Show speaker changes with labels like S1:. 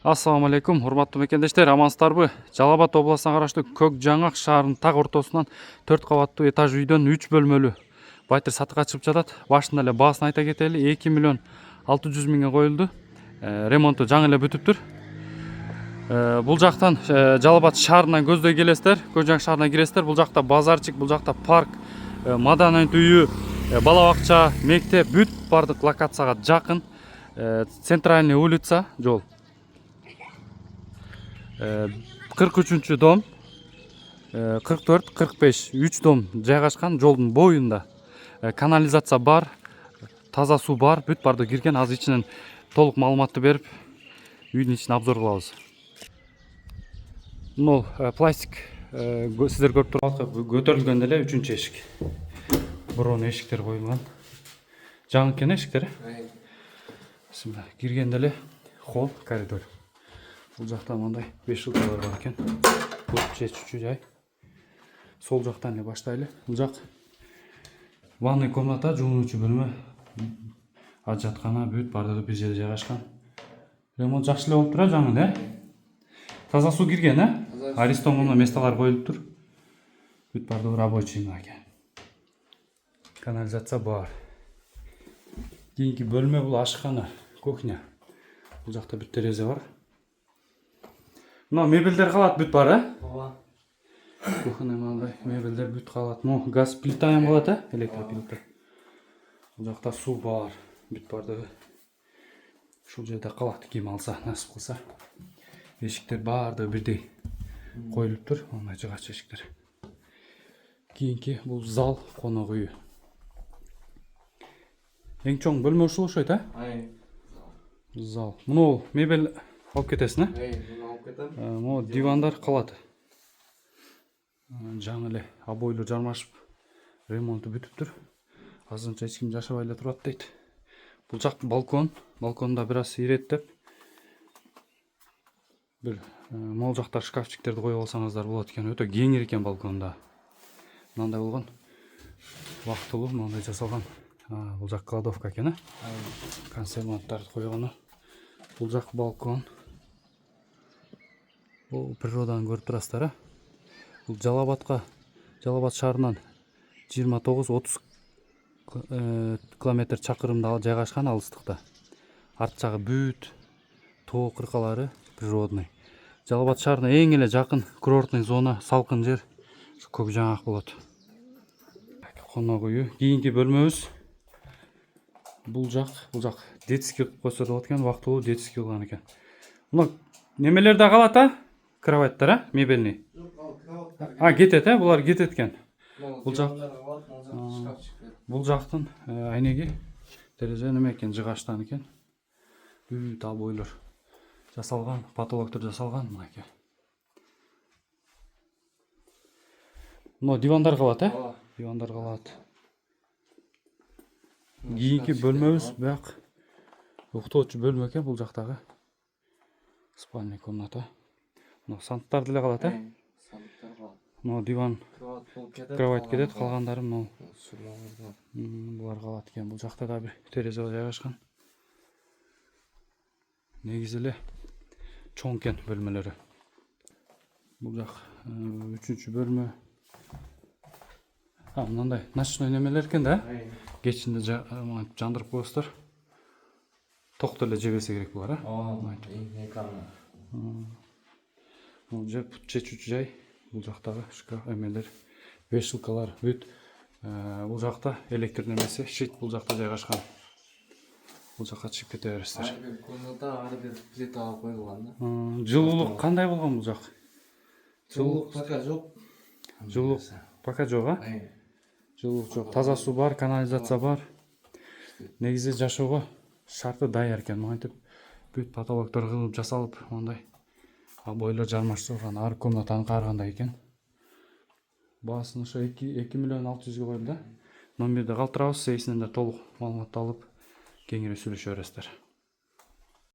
S1: Ассаламу алейкум, урматтуу мекендештер, амансыздарбы? Жалал Абад областына караштуу Көк Жаңак шаарынын так ортосунан 4 кабаттуу этаж үйдөн 3 бөлмөлүү батир сатыкка чыгып жатат. Башында эле баасын айта кетели, 2 миллион 600 миңге коюлду. Ремонту жаңы эле бүтүптүр. Бул жактан Жалал Абад шаарынан көздөй келесиздер, Көк Жаңак шаарына киресиздер. Бул жакта базарчык, бул жакта парк, маданият үйү, бала бакча, мектеп бүт бардык локацияга жакын. Центральный улица жол. 43 дом, 44, 45, 3 дом жайгашкан жолдун боюнда. Канализация бар, таза суу бар, бүт барды кирген. Азыр ичинен толук маалыматты берип, үйдүн ичин обзор кылабыз. Мына пластик сиздер көрүп тургандар көтөрүлгөн эле 3-эшик. Борон эшиктер коюлган. Жаңы экен эшиктер. Киргенде эле холл, коридор. Бул жакта мындай 5 жылкалар бар экен. Бул чечүүчү жай. Сол жактан эле баштайлы. Бул жак ванный комната, жуунуучу бөлмө, ажаткана бүт бардыгы бир жерде жайгашкан. Ремонт жакшы эле болуп тура, жаңы эле. Таза суу кирген, арестонго месталар коюлуптур. Бүт бардыгы рабочий экен. Канализация бар. Кийинки бөлмө бул ашкана, кухня. Бул жакта бир терезе бар. Мына мебелдер калат бүт бар, Ооба. Кухня мындай мебелдер бүт калат. Мына газ плита ham калат, электр плита. Бул жакта суу бар, бүт бардыгы. Ушул жерде калат, ким алса, насып кылса. Эшиктер бардыгы бирдей коюлуптур, мындай жыгач эшиктер. Кийинки бул зал, конок үйү. Эң чоң бөлмө ушул окшойт, Зал. Мына мебель алып кетесиң, Мына дивандар калат. Жаңы эле обойлор жармашып, ремонту бүтүптүр. Азырынча эч ким жашабай эле турат дейт. Бул жак балкон, балконда бир аз иреттеп, бир могул жактар шкафчиктерди коюп алсаңыздар болот экен. Өтө кеңир экен балконда. Мындай болгон. Вактылуу мындай жасалган. Бул жак кладовка экен, консерванттарды койгону. Бул жак балкон. Бул природаны көрүп турасыздар, Бул Жалал Абад шаарынан 29-30 километр чакырымда жайгашкан алыстыкта. Арт жагы бүт тоо кыркалары природный. Жалал Абад шаарына эң эле жакын курортный зона, салкын жер Көк Жаңак болот. Конок үйү. Кийинки бөлмөбүз. Бул жак детский кылып койсо болот экен, вактылуу детский кылган экен. Мына немелер да калат, кроваттар, мебельный. Кетет, булар кетет экен. Бул жактын айнеги терезе неме экен, жыгачтан экен. Бүт обойлор жасалган, потолоктор жасалган мынакей. Мына дивандар калат, Дивандар калат. Кийинки бөлмөбүз бак уктоочу бөлмө экен, бул жактагы. Спальный комната. Мына санттар деле калат, Санттар калат. Мына диван, кровать кетет, калгандары мына. Булар калат экен. Бул жакта да бир терезе жайгашкан. Негизи эле чоң экен бөлмөлөрү. Бул жак 3-чү бөлмө. Мындай ночной немелер экен да. Кечинде жандырып коесуздар. Токто эле жебесе керек булар, Бул жер чечүүчү жай. Бул жактагы шкаф эмелер, 5 жылкалар бүт. Бул жакта электр немеси, щит бул жакта жайгашкан. Бул жакка чыгып кете бересиздер. Ары бир плита коюлган. Жылуулук кандай болгон бул жак?
S2: Жылуулук пока жок.
S1: Жылуулук пока жок, Жылуулук жок. Таза суу бар, канализация бар. Негизи жашоого шарты даяр экен. Мынтип бүт потолоктор кылып жасалып, мындай обойлор жармаштырылган. Ар комнатаны карагандай экен. Баасын ошо 2 миллион 600 коюлду. Номерди калтырабыз, эсинен да толук маалыматты алып, кеңири сүйлөшө бересиздер.